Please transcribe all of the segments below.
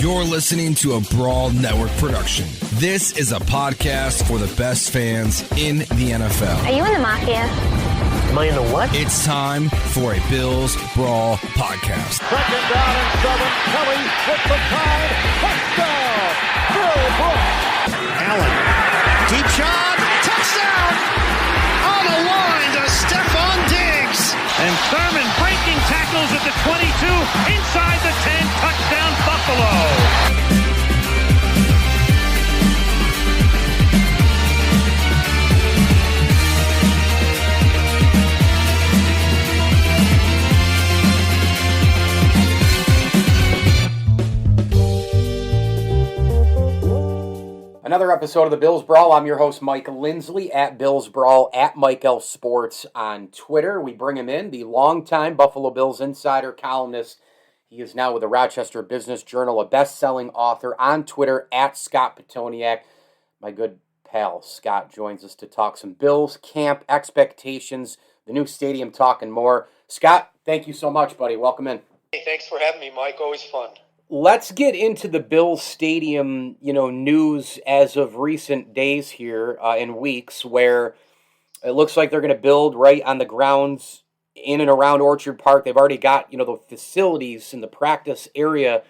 You're listening to a Brawl Network production. This is a podcast for the best fans in the NFL. Are you in the Mafia? Am I in the what? It's time for a Bills Brawl podcast. Second down and 7. Kelly with the time. Touchdown! Bill Brooks. Allen. Deep shot. Touchdown! On the line to Stephon Diggs. And Thurman breaking tackles at the 22. Inside the 10. Touchdown Buffalo. Another episode of the Bills Brawl. I'm your host, Mike Lindsley, at Bills Brawl, at Mike L Sports on Twitter. We bring him in, the longtime Buffalo Bills insider, columnist. He is now with the Rochester Business Journal, a best-selling author, on Twitter, at Scott Pitoniak. My good pal, Scott, joins us to talk some Bills camp expectations, the new stadium talk, and more. Scott, thank you so much, buddy. Welcome in. Hey, thanks for having me, Mike. Always fun. Let's get into the Bills Stadium, news as of recent days here and weeks, where it looks like they're going to build right on the grounds in and around Orchard Park. They've already got, the facilities and the practice area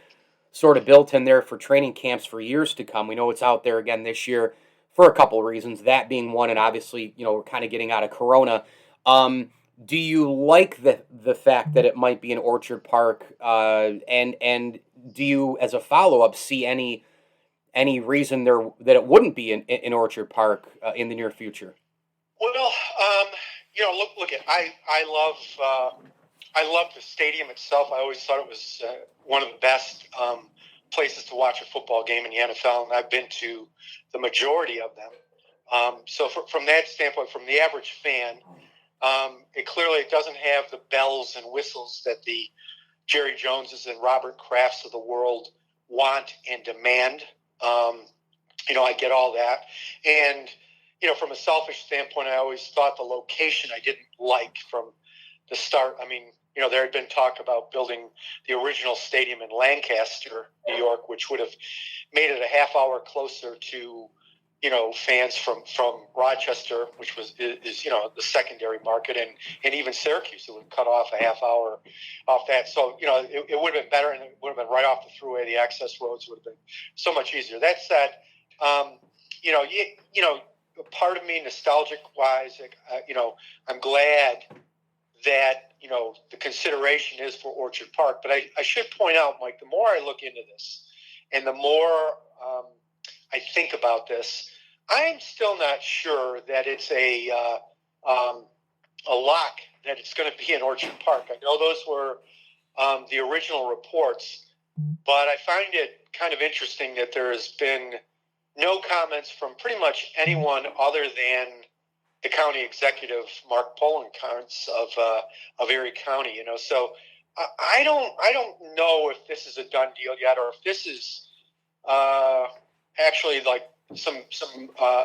sort of built in there for training camps for years to come. We know it's out there again this year for a couple of reasons, that being one, and obviously, we're kind of getting out of Corona. Do you like the fact that it might be in Orchard Park, and do you, as a follow-up, see any reason that it wouldn't be in Orchard Park in the near future? Well, I love the stadium itself. I always thought it was one of the best places to watch a football game in the NFL, and I've been to the majority of them. So from that standpoint, from the average fan, it clearly doesn't have the bells and whistles that the Jerry Joneses and Robert Krafts of the world want and demand. I get all that. And, from a selfish standpoint, I always thought the location I didn't like from the start. I mean, there had been talk about building the original stadium in Lancaster, New York, which would have made it a half hour closer to fans from Rochester, which is the secondary market, and even Syracuse. It would cut off a half hour off that. So, it would have been better, and it would have been right off the thruway. The access roads would have been so much easier. That said, part of me, nostalgic-wise, I'm glad that, the consideration is for Orchard Park. But I should point out, Mike, the more I look into this and the more I think about this, I'm still not sure that it's a lock that it's going to be in Orchard Park. I know those were the original reports, but I find it kind of interesting that there has been no comments from pretty much anyone other than the county executive, Mark Poloncarz of Erie County. So I don't know if this is a done deal yet, or if this is actually like some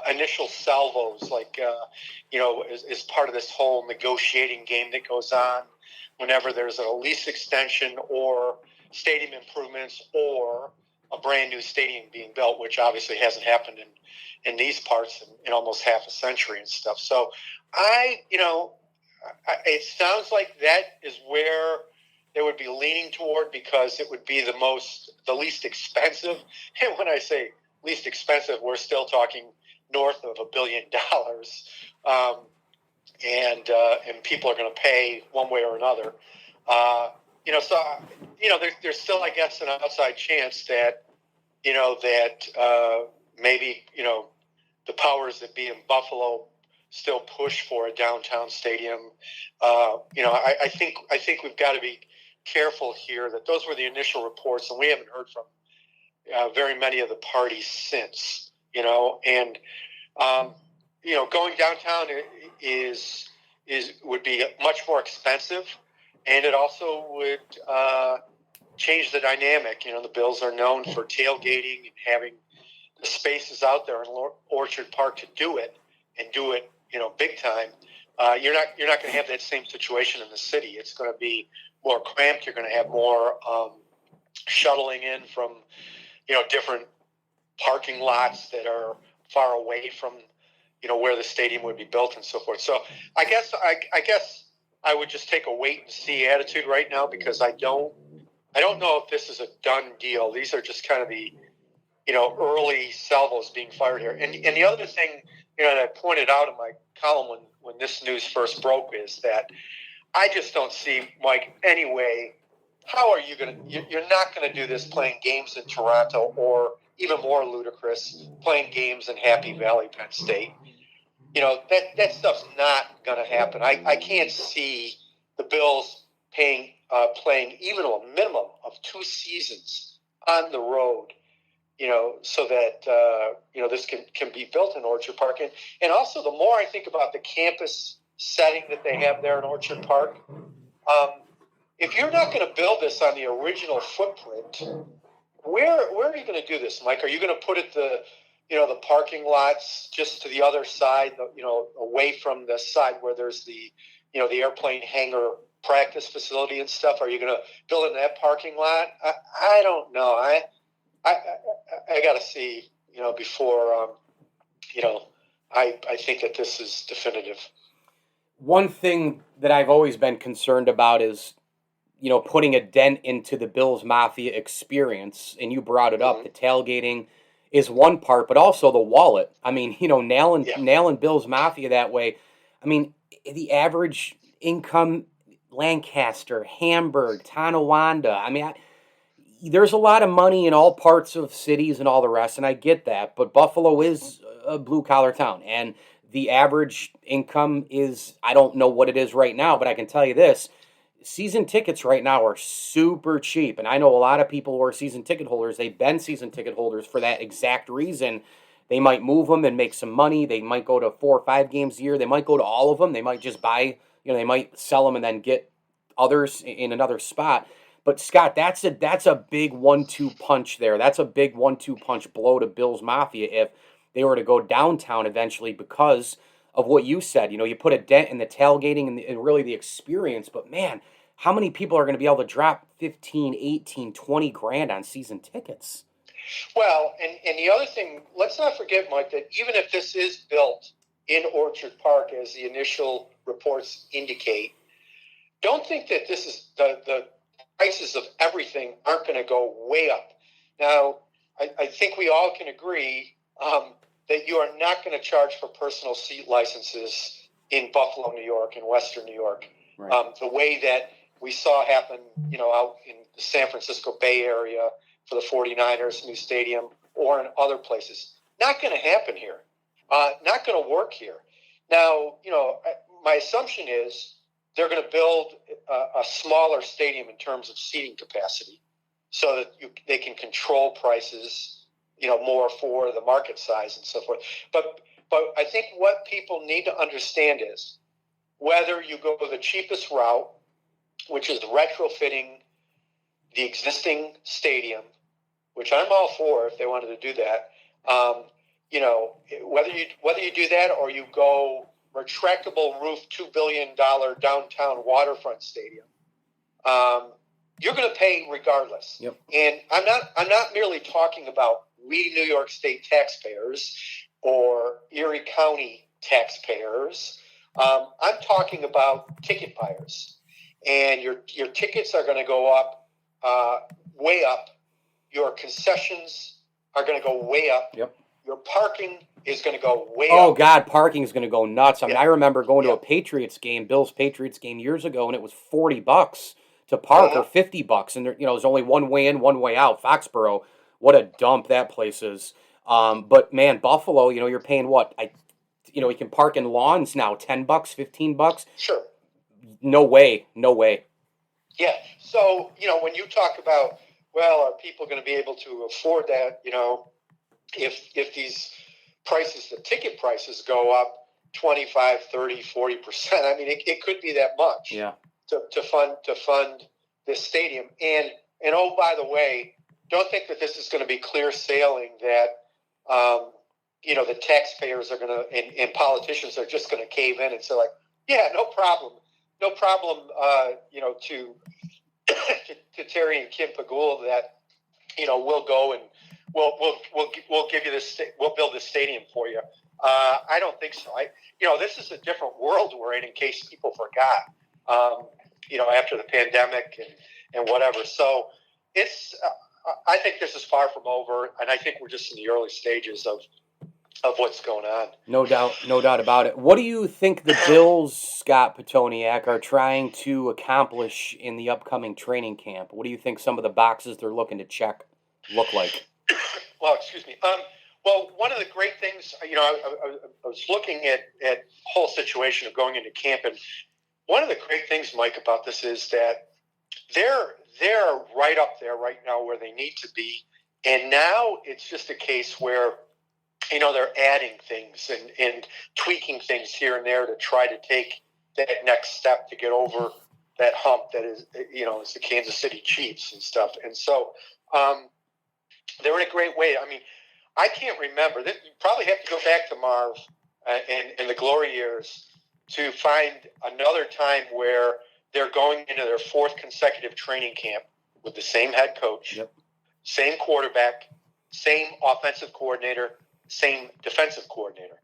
initial salvos, like as part of this whole negotiating game that goes on whenever there's a lease extension or stadium improvements or a brand new stadium being built, which obviously hasn't happened in these parts in almost half a century and stuff. So it sounds like that is where they would be leaning toward, because it would be the least expensive. And when I say least expensive, we're still talking north of $1 billion, and people are going to pay one way or another. There's still, I guess, an outside chance that maybe the powers that be in Buffalo still push for a downtown stadium. I think we've got to be careful here that those were the initial reports, and we haven't heard from very many of the parties since. Going downtown would be much more expensive, and it also would change the dynamic. The Bills are known for tailgating and having the spaces out there in Orchard Park to do it, and do it, big time. You're not going to have that same situation in the city. It's going to be more cramped. You're going to have more shuttling in from different parking lots that are far away from, where the stadium would be built and so forth. So I guess I would just take a wait and see attitude right now, because I don't know if this is a done deal. These are just kind of the, early salvos being fired here. And the other thing, that I pointed out in my column when this news first broke is that I just don't see, Mike, any way. How are you you're not going to do this playing games in Toronto, or even more ludicrous, playing games in Happy Valley, Penn State. That stuff's not going to happen. I can't see the Bills playing even a minimum of 2 seasons on the road, so that, this can be built in Orchard Park. And also, the more I think about the campus setting that they have there in Orchard Park, if you're not going to build this on the original footprint, where are you going to do this, Mike? Are you going to put it the parking lots just to the other side, away from the side where there's the airplane hangar practice facility and stuff? Are you going to build in that parking lot? I don't know. I got to see, before, I think that this is definitive. One thing that I've always been concerned about is, putting a dent into the Bills Mafia experience. And you brought it up. The tailgating is one part, but also the wallet. I mean, nailing Bills Mafia that way. I mean, the average income, Lancaster, Hamburg, Tonawanda. I mean, there's a lot of money in all parts of cities and all the rest, and I get that. But Buffalo is a blue-collar town, and the average income is, I don't know what it is right now, but I can tell you this. Season tickets right now are super cheap, and I know a lot of people who are season ticket holders. They've been season ticket holders for that exact reason. They might move them and make some money. They might go to 4 or 5 games a year. They might go to all of them. They might just buy, they might sell them and then get others in another spot. But Scott, that's a big 1-2 punch there. That's a big 1-2 punch blow to Bills Mafia if they were to go downtown eventually, because of what you said. You put a dent in the tailgating and really the experience. But man, how many people are going to be able to drop 15, 18, 20 grand on season tickets? Well, and the other thing, let's not forget, Mike, that even if this is built in Orchard Park, as the initial reports indicate, don't think that this is the prices of everything aren't going to go way up. Now, I think we all can agree that you are not going to charge for personal seat licenses in Buffalo, New York, and Western New York. Right. The way that we saw happen, out in the San Francisco Bay Area for the 49ers new stadium, or in other places. Not going to happen here. Not going to work here. Now, my assumption is they're going to build a smaller stadium in terms of seating capacity, so that they can control prices, more for the market size and so forth. But I think what people need to understand is whether you go the cheapest route, which is retrofitting the existing stadium, which I'm all for if they wanted to do that. Whether you do that or you go retractable roof $2 billion downtown waterfront stadium, you're going to pay regardless. Yep. And I'm not merely talking about we New York State taxpayers or Erie County taxpayers. I'm talking about ticket buyers. And your tickets are going to go up, way up. Your concessions are going to go way up. Yep. Your parking is going to go way up. Oh, God, parking is going to go nuts. I mean, I remember going to a Patriots game, Bills-Patriots game years ago, and it was $40 to park or $50. And, there's only one way in, one way out. Foxborough, what a dump that place is. But, man, Buffalo, you're paying what? You can park in lawns now, $10, $15. Sure. No way. Yeah. So, when you talk about, well, are people going to be able to afford that, if these prices, the ticket prices go up 25, 30, 40%, I mean, it could be that much to fund this stadium. And oh, by the way, don't think that this is going to be clear sailing that, the taxpayers are going to, and politicians are just going to cave in and say, like, yeah, no problem, to Terry and Kim Pagul that, we'll go and we'll give you this. We'll build this stadium for you. I don't think so. This is a different world we're in case people forgot. After the pandemic and whatever. So it's. I think this is far from over, and I think we're just in the early stages of what's going on. No doubt about it. What do you think the Bills, Scott Pitoniak, are trying to accomplish in the upcoming training camp? What do you think some of the boxes they're looking to check look like? Well, excuse me. Well, one of the great things, I was looking at the whole situation of going into camp, and one of the great things, Mike, about this is that they're right up there right now where they need to be, and now it's just a case where they're adding things and tweaking things here and there to try to take that next step to get over that hump that is, it's the Kansas City Chiefs and stuff. And so they're in a great way. I mean, I can't remember. You probably have to go back to Marv and the glory years to find another time where they're going into their fourth consecutive training camp with the same head coach, yep, same quarterback, same offensive coordinator, same defensive coordinator.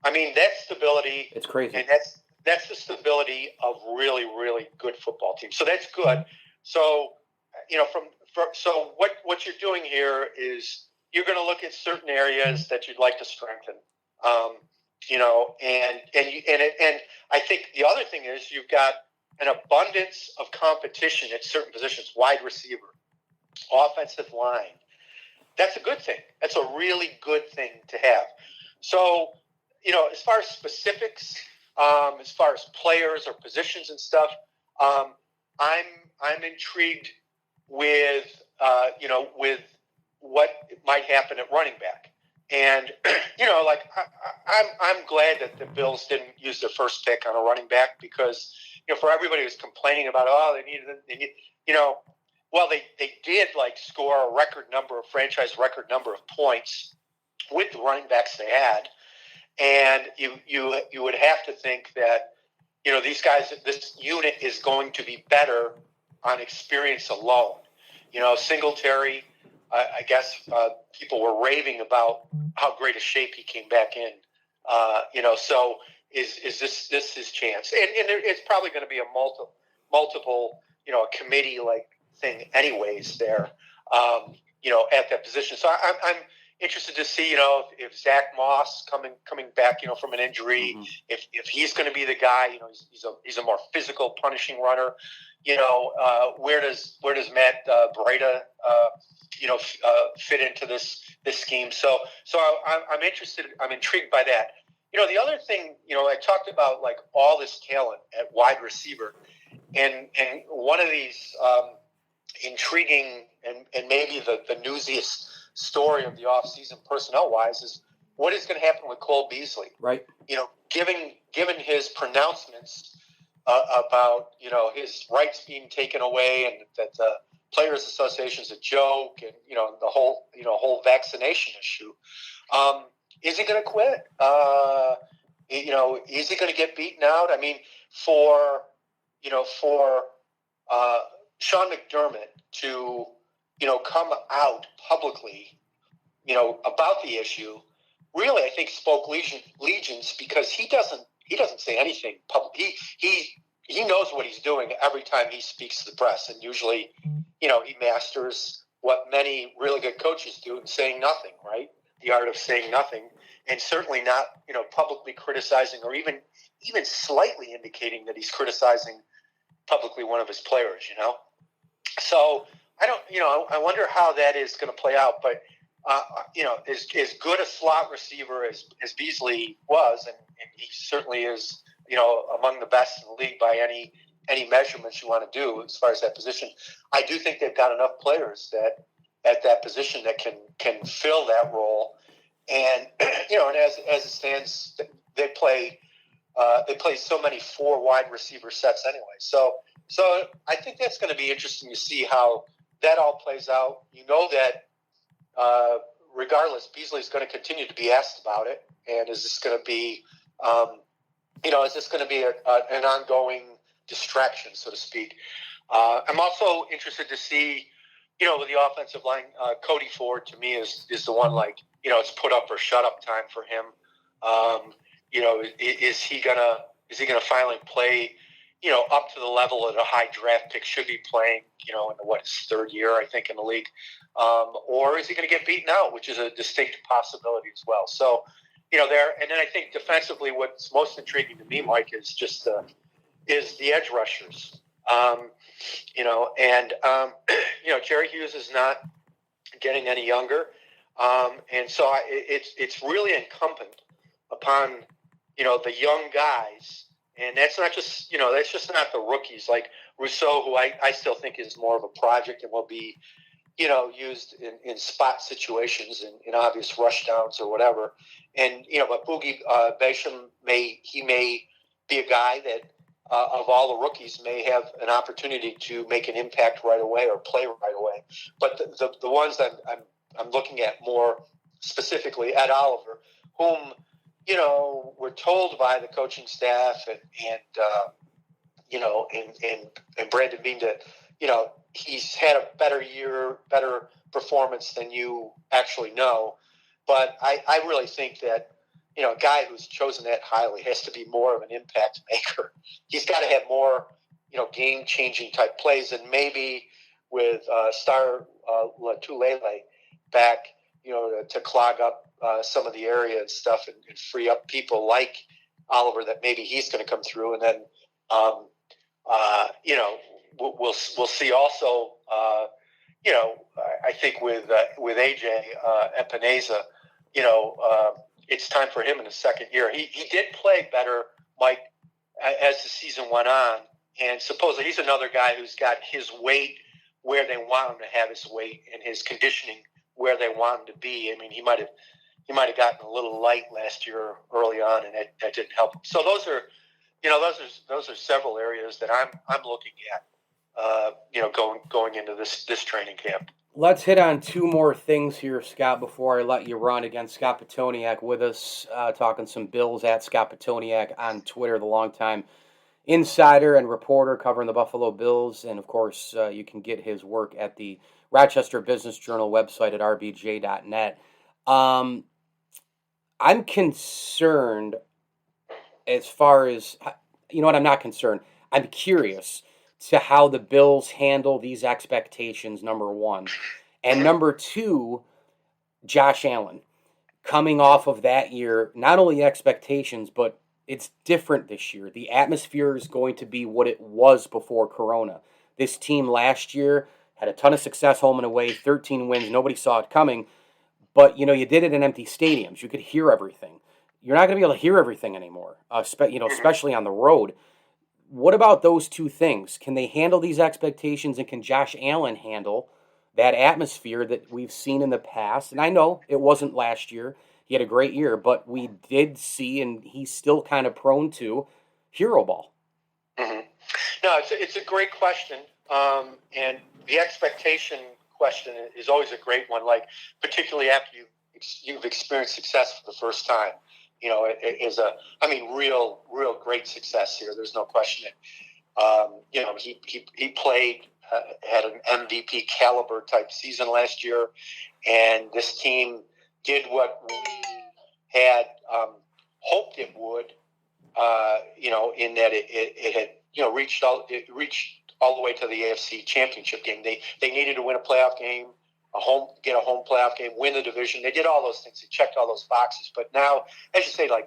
I mean, that's stability. It's crazy. And that's the stability of really, really good football teams. So that's good. So, so what you're doing here is you're going to look at certain areas that you'd like to strengthen. And I think the other thing is you've got an abundance of competition at certain positions, wide receiver, offensive line. That's a good thing. That's a really good thing to have. So, as far as specifics, as far as players or positions and stuff, I'm intrigued with with what might happen at running back. And I'm glad that the Bills didn't use their first pick on a running back because for everybody who's complaining about they need. Well, they did score a franchise record number of points with the running backs they had, and you would have to think that these guys, this unit is going to be better on experience alone. Singletary, I guess people were raving about how great a shape he came back in. So is this his chance? And it's probably going to be a multiple a committee thing anyways there, at that position. So I'm interested to see, if Zach Moss coming back, from an injury, mm-hmm. if he's going to be the guy, he's a more physical, punishing runner. Where does Matt Breida, fit into this scheme? So I'm interested. I'm intrigued by that. The other thing, I talked about all this talent at wide receiver, and one of these intriguing and maybe the newsiest story of the offseason personnel-wise is what is going to happen with Cole Beasley. Right. Given his pronouncements about, his rights being taken away and that the Players Association is a joke and, the whole vaccination issue. Is he going to quit? Is he going to get beaten out? I mean, for Sean McDermott to, come out publicly, about the issue, really, I think spoke legions because he doesn't say anything public. He knows what he's doing every time he speaks to the press, and usually, he masters what many really good coaches do in saying nothing, right? The art of saying nothing, and certainly not, publicly criticizing or even slightly indicating that he's criticizing publicly one of his players, So I wonder how that is going to play out. But as good a slot receiver as Beasley was, and he certainly is, among the best in the league by any measurements you want to do as far as that position. I do think they've got enough players that at that position that can fill that role. And and as it stands, they play so many 4 wide receiver sets anyway. So I think that's going to be interesting to see how that all plays out. That regardless, Beasley's going to continue to be asked about it. And is this going to be, an ongoing distraction, so to speak? I'm also interested to see with the offensive line, Cody Ford to me is the one, like, it's put up or shut up time for him. Is he gonna finally play, up to the level that a high draft pick should be playing, in his third year, I think, in the league, or is he going to get beaten out, which is a distinct possibility as well. So, there, and then I think defensively, what's most intriguing to me, Mike, is just is the edge rushers. Jerry Hughes is not getting any younger, and so it's really incumbent upon the young guys, and that's not just that's just not the rookies like Rousseau, who I still think is more of a project and will be used in spot situations in obvious rush downs or whatever, and but Boogie Basham may be a guy that. Of all the rookies, may have an opportunity to make an impact right away or play right away. But the ones that I'm looking at more specifically, Ed Oliver, whom we're told by the coaching staff and Brandon Bean that he's had a better performance than you actually know. But I really think that. A guy who's chosen that highly has to be more of an impact maker. He's got to have more, game-changing type plays, and maybe with Star Latulele back, to clog up some of the area and stuff and free up people like Oliver that maybe he's going to come through, and then we'll see also. I think with AJ Epineza, it's time for him in his second year. He did play better, Mike, as the season went on. And supposedly he's another guy who's got his weight where they want him to have his weight and his conditioning where they want him to be. I mean, he might have gotten a little light last year early on, and that didn't help him. So those are several areas that I'm looking at, going into this training camp. Let's hit on two more things here, Scott, before I let you run. Again, Scott Pitoniak with us, talking some Bills at Scott Pitoniak on Twitter, the longtime insider and reporter covering the Buffalo Bills. And, of course, you can get his work at the Rochester Business Journal website at rbj.net. I'm concerned as far as, I'm not concerned. I'm curious to how the Bills handle these expectations, number one. And number two, Josh Allen, coming off of that year, not only expectations, but it's different this year. The atmosphere is going to be what it was before Corona. This team last year had a ton of success home and away, 13 wins. Nobody saw it coming. But, you did it in empty stadiums. You could hear everything. You're not going to be able to hear everything anymore, especially on the road. What about those two things? Can they handle these expectations, and can Josh Allen handle that atmosphere that we've seen in the past? And I know it wasn't last year. He had a great year, but we did see, and he's still kind of prone to, hero ball. Mm-hmm. No, it's a great question. And the expectation question is always a great one, like particularly after you've experienced success for the first time. It is real great success here. There's no question. He played, had an MVP caliber type season last year, and this team did what we had hoped it would. In that it had reached all the way to the AFC Championship game. They needed to win a playoff game. Get a home playoff game, win the division. They did all those things. They checked all those boxes. But now, as you say, they're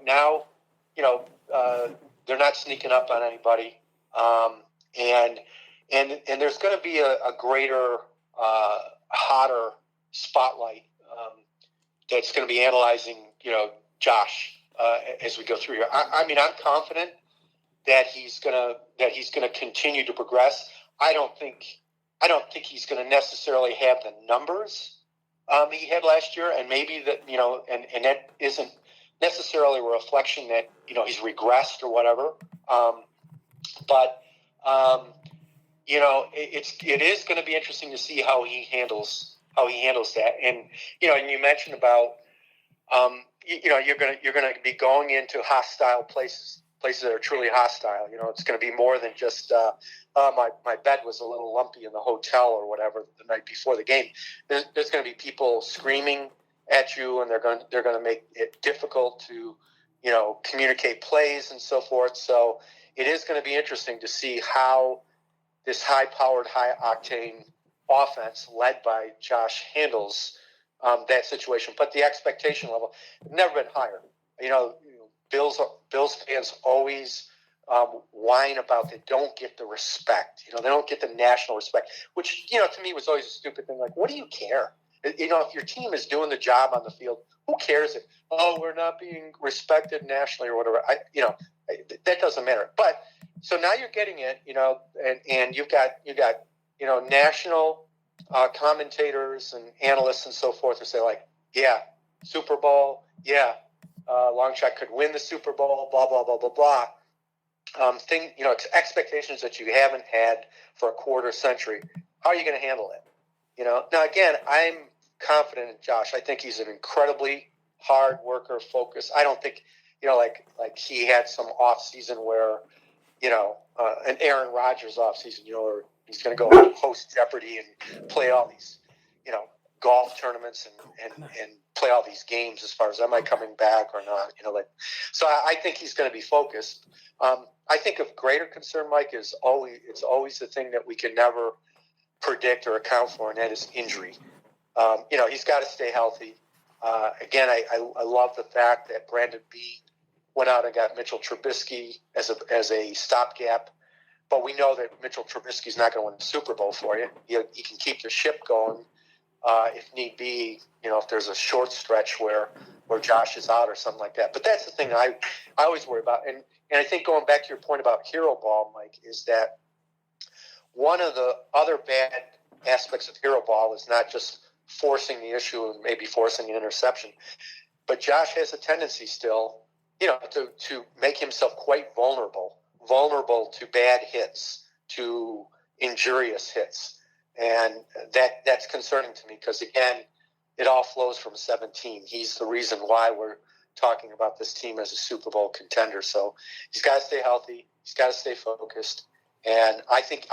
not sneaking up on anybody. And there's going to be a greater, hotter spotlight that's going to be analyzing, Josh as we go through here. I'm confident that he's going to continue to progress. I don't think he's going to necessarily have the numbers he had last year, and maybe that and that isn't necessarily a reflection that he's regressed or whatever. But it is going to be interesting to see how he handles that. And and you mentioned about you're going to be going into hostile places places that are truly hostile. It's going to be more than just my bed was a little lumpy in the hotel or whatever the night before the game. There's going to be people screaming at you, and they're going to make it difficult to communicate plays and so forth. So it is going to be interesting to see how this high-powered, high-octane offense led by Josh handles that situation. But the expectation level never been higher. Bills fans always whine about they don't get the respect. They don't get the national respect, which to me was always a stupid thing. Like, what do you care? If your team is doing the job on the field, who cares if we're not being respected nationally or whatever? That doesn't matter. But so now you're getting it, and you've got national commentators and analysts and so forth who say like, yeah, Super Bowl, yeah, long shot could win the Super Bowl, blah blah blah blah blah. It's expectations that you haven't had for a quarter century. How are you going to handle it? Now again, I'm confident in Josh. I think he's an incredibly hard worker, focused. I don't think like he had some off season where an Aaron Rodgers off season, or he's going to go host Jeopardy and play all these golf tournaments and play all these games as far as am I coming back or not, so I think he's going to be focused. I think of greater concern, Mike, it's always the thing that we can never predict or account for, and that is injury. He's got to stay healthy. Again, I love the fact that Brandon Beane went out and got Mitchell Trubisky as a stopgap, but we know that Mitchell Trubisky's not going to win the Super Bowl for you. He can keep the ship going if need be. If there's a short stretch where Josh is out or something like that. But that's the thing I always worry about, and I think going back to your point about hero ball, Mike, is that one of the other bad aspects of hero ball is not just forcing the issue and maybe forcing an interception, but Josh has a tendency still, to make himself quite vulnerable to bad hits, to injurious hits. And that's concerning to me because, again, it all flows from 17. He's the reason why we're talking about this team as a Super Bowl contender. So he's got to stay healthy. He's got to stay focused. And I think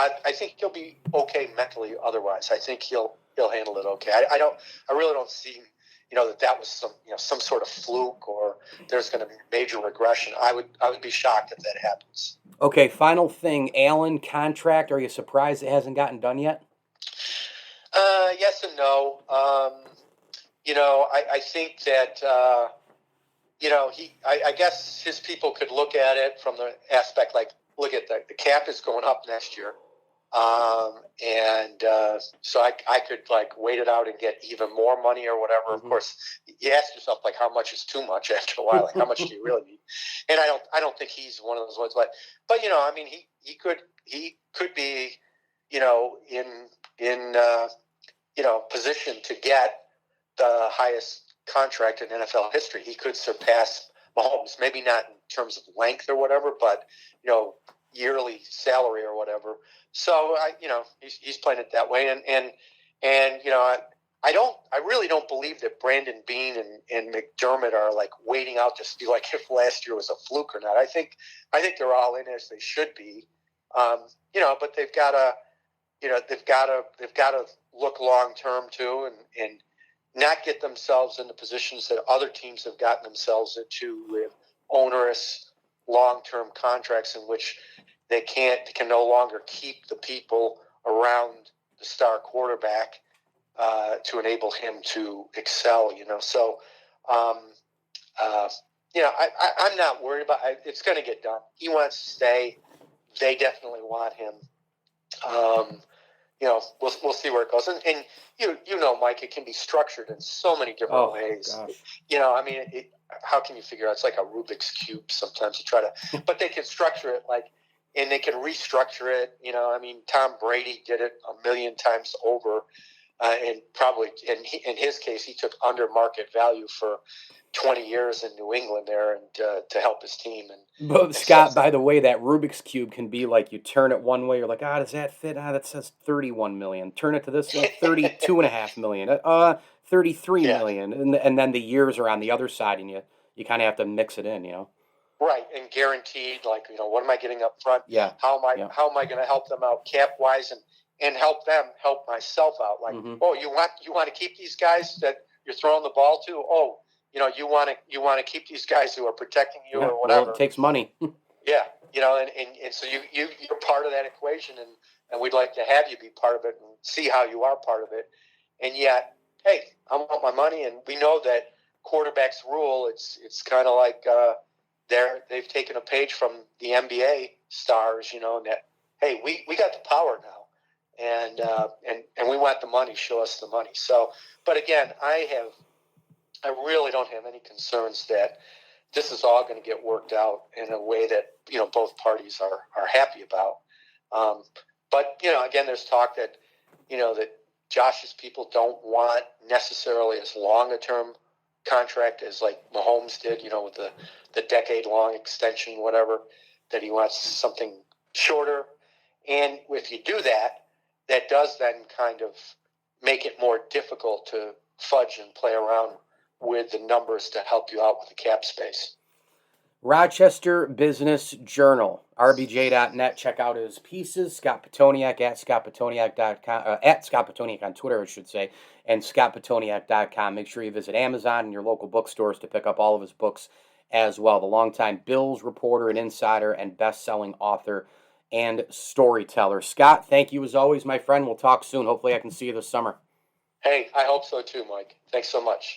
he'll be okay mentally otherwise. I think he'll handle it okay. I really don't see that was some sort of fluke or there's going to be major regression. I would be shocked if that happens. Okay, final thing, Allen contract. Are you surprised it hasn't gotten done yet? Yes and no. I think that I guess his people could look at it from the aspect like, look at the cap is going up next year. So I could wait it out and get even more money or whatever. Mm-hmm. Of course, you ask yourself how much is too much after a while. How much do you really need? And I don't think he's one of those ones. But he could be in position to get the highest contract in NFL history. He could surpass Mahomes, maybe not in terms of length or whatever, but yearly salary or whatever. So he's playing it that way, and I really don't believe that Brandon Beane and McDermott are waiting out to see if last year was a fluke or not. I think they're all in as they should be, but they've got to look long term too, and not get themselves into positions that other teams have gotten themselves into with onerous long-term contracts in which they can no longer keep the people around the star quarterback to enable him to excel. So I'm not worried about it. It's going to get done. He wants to stay. They definitely want him. We'll see where it goes. And Mike, it can be structured in so many different ways. Gosh. How can you figure out? It's like a Rubik's Cube sometimes. You try to, but they can structure it and they can restructure it. Tom Brady did it a million times over, and probably in his case, he took under market value for 20 years in New England there and to help his team. But Scott, by the way, that Rubik's Cube can be you turn it one way, you're like, does that fit? That says 31 million. Turn it to this, 32.5 million. 33 million. And then the years are on the other side, and you kind of have to mix it in, Right, and guaranteed, like, what am I getting up front? Yeah. How am I going to help them out cap wise and help myself out? Like, oh, you want to keep these guys that you're throwing the ball to? Oh, you want to keep these guys who are protecting you or whatever. Well, it takes money. Yeah, and so you're part of that equation, and we'd like to have you be part of it and see how you are part of it. And yet, hey, I want my money, and we know that quarterbacks rule. It's kind of like they've taken a page from the NBA stars, that hey, we got the power now, and we want the money. Show us the money. So, but again, I really don't have any concerns that this is all going to get worked out in a way that both parties are happy about. But again, there's talk that that Josh's people don't want necessarily as long a term contract as like Mahomes did, with the decade-long extension, whatever, that he wants something shorter. And if you do that, that does then kind of make it more difficult to fudge and play around with the numbers to help you out with the cap space. Rochester Business Journal, rbj.net. Check out his pieces. Scott Pitoniak at scottpitoniak.com, at Scott Pitoniak on Twitter, I should say, and scottpitoniak.com. Make sure you visit Amazon and your local bookstores to pick up all of his books as well. The longtime Bills reporter and insider and best-selling author and storyteller. Scott, thank you as always, my friend. We'll talk soon. Hopefully I can see you this summer. Hey, I hope so too, Mike. Thanks so much.